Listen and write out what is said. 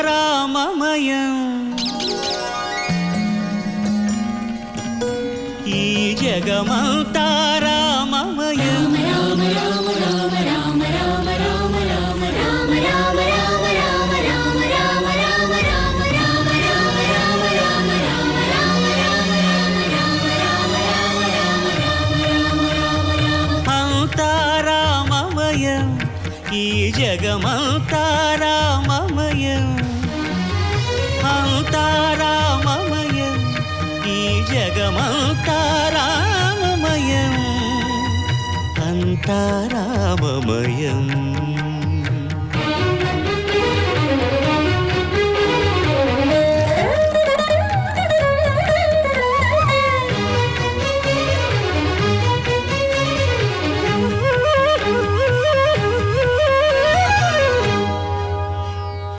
రామమయం ఈ జగమంతా రామమయం రామ రామ రామ రామ రామ రామ రామ రామ రామ రామ రామ రామ రామ రామ రామ రామ రామ రామ రామ అంతా రామమయం ఈ జగమంతా రామమయం అంతా రామమయం ఈ జగమంతా రామమయం అంతా రామమయం